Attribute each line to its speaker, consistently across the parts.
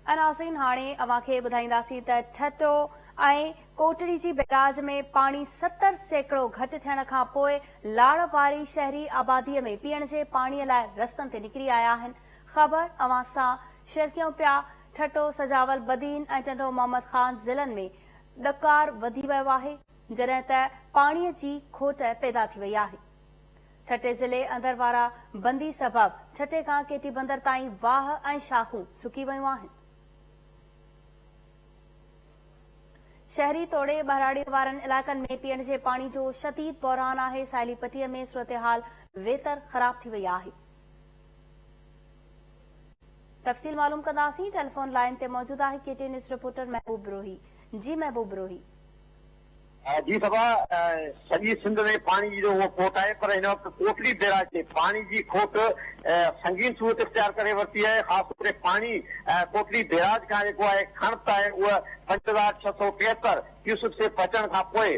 Speaker 1: नाज़रीन हाणे अवांखे ॿुधाईंदासीं त ठटो ऐं कोटड़ी जी बैराज में पाणी 70% घटि थियण खां पोइ लाड़ वारी शहरी आबादीअ में पीअण जे पाणीअ लाइ रस्तनि ते निकिरी आया आहिनि। ख़बर अवां सां शेयर कयूं पिया। ठटो, सजावल, बदीन ऐं टंडो मोहम्मद ख़ान ज़िलनि में ॾकार वधी वियो आहे, जॾहिं त पाणीअ जी खोट पैदा थी वई आहे। ठटे ज़िले अंदर वारा बंदी सबबि ठटे खां केटी बंदर ताईं वाह ऐं शाखूं सुकी वयूं आहिनि। शहरी तोड़े बहिराड़े वारनि इलाइक़नि में पीअण जे पाणी जो शदीद बहरान आहे। साहिली पटीअ में सूरतहाल वेतर ख़राब थी वई आहे। तफ़सील मालूम कंदासीं। टेलीफोन लाइन ते मौजूद आहे केटी न्यूज़ रिपोर्टर महबूब रोही। जी महबूब रोही।
Speaker 2: जी सभा सॼी सिंध में पाणी जो उहो खोट आहे, पर हिन वक़्तु कोटड़ी बैराज ते पाणी जी खोट संगीन सूरत इख्तियार करे वरिती आहे। ख़ासि तौर ते पाणी कोटड़ी बैराज खां जेको आहे खणत आहे उहा 5673 क्यूसेक से पचण खां पोइ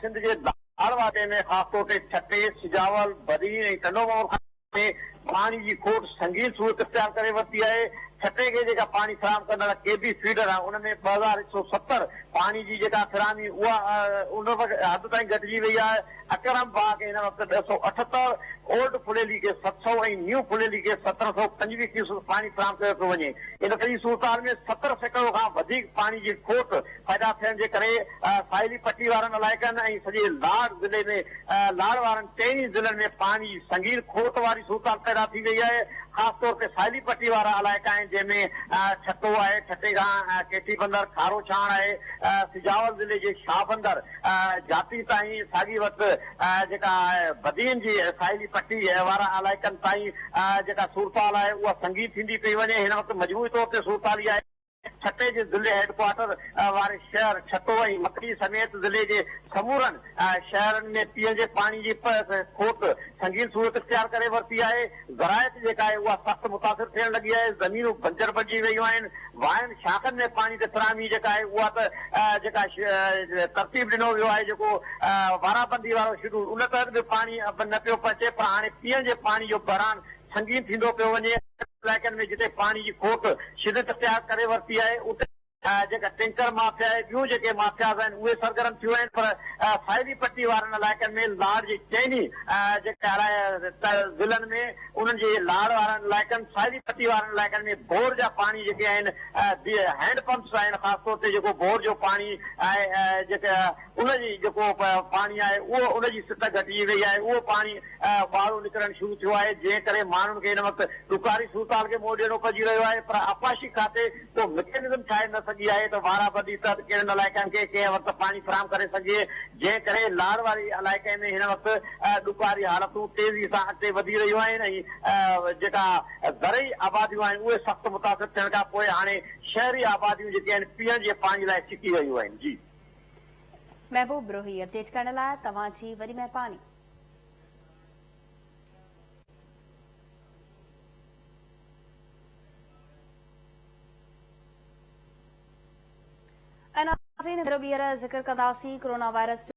Speaker 2: सिंध जे दाड़ वाटे में ख़ासि तौर ते ठटे, सिजावल, बदीन ऐं टंडो में पाणी जी खोट संगीन सूरत इख्तियार करे वरिती आहे। ठटे खे जेका पाणी फराहम कंदड़ केबी फीडर आहे उन में 2170 पाणी जी जेका फिरामी उहा उन हद ताईं घटिजी वई आहे। अकरम बाग हिन वक़्तु 278, ओल्ड फुलेली खे 700 ऐं न्यू फुलेली खे 1725 क्यूसेक पाणी फराहम कयो थो वञे। इन सॼी सूरत में 70% खां वधीक पाणी जी खोट पैदा थियण जे करे साहिली पटी वारनि इलाइक़नि ऐं सॼे लाड़ ज़िले में लाड़ वारनि 3 ज़िलनि में पाणी संगीन खोट वारी सूरत पैदा थी वई आहे। ख़ासि तौर ते साहिली पटी वारा इलाइक़ा आहिनि जंहिंमें ठटो आहे, ठटे खां केटी बंदर, खारो छाण आहे, सिजावल ज़िले जे शाह बंदर, जाती ताईं साॻी वक़्तु जेका बदीन जी साहिली पटी वारा इलाइक़नि ताईं जेका सूरताल आहे उहा संगीन थींदी पई वञे। हिन वक़्तु मजबूरी तौर ते सूरताल इहा आहे ठटे जे ज़िले हेडक्वार्टर वारे शहर ठटो ऐं मकड़ी समेत ज़िले जे समूरनि शहरनि में पीअण जे पाणी जी खोट संगीन सूरत इख्तियार करे वरिती आहे। ज़रायत जेका आहे उहा सख़्तु मुतासिर थियण लॻी आहे। ज़मीनूं बंजर बणिजी वयूं आहिनि। वाइनि शाखनि में पाणी ते फिरामी जेका आहे उहा त जेका तरतीब ॾिनो वियो आहे जेको वाराबंदी वारो शेड्यूल उन तहत बि पाणी न पियो पचे, पर हाणे पीअण जे पाणी जो बहिरान संगीन थींदो पियो वञे। इलाइक़नि में जिते पाणी जी खोट शिदत इख्तियार करे वरिती आहे उते जेका टैंकर माफ़िया आहे, ॿियूं जेके माफ़ियाज़ आहिनि उहे सरगर्म थियूं आहिनि, पर साहिली पटी वारनि इलाइक़नि में लाड़ जे चइनी जेका ज़िलनि में उन्हनि जे लाड़ वारनि इलाइक़नि साहिली पटी वारनि इलाइक़नि में बोर जा पाणी जेके आहिनि हैंड पंप्स आहिनि। ख़ासि तौर ते जेको बोर जो पाणी आहे जेका उनजी जेको पाणी आहे उहो उनजी सिट घटिजी वई आहे। उहो पाणी ॿाहिरो निकिरणु शुरू थियो आहे, जंहिं करे माण्हुनि खे हिन वक़्तु ॾुकारी सूरताल खे मोड़ ॾियणो पइजी रहियो आहे। पर आपाशी खाते को मैकेनिज़म ठाहे न सघी आहे त वाराबंदी तहत कहिड़नि इलाइक़नि खे कंहिं वक़्तु पाणी फराहम करे सघे, जंहिं करे लाड़ वारी इलाइक़े में हिन वक़्तु ॾुकारी हालतूं तेज़ी सां अॻिते वधी रहियूं आहिनि ऐं जेका ज़रई आबादियूं आहिनि उहे सख़्तु मुतासिर थियण खां पोइ हाणे शहरी आबादियूं जेके आहिनि पीअण जे पाणी लाइ छिकी रहियूं आहिनि। जी
Speaker 1: महबूब रोही, अपडेट करण लाइ तव्हांजी वॾी महिरबानी। नाज़रीन ॿीहर ज़िक्र कंदासीं कोरोना वायरस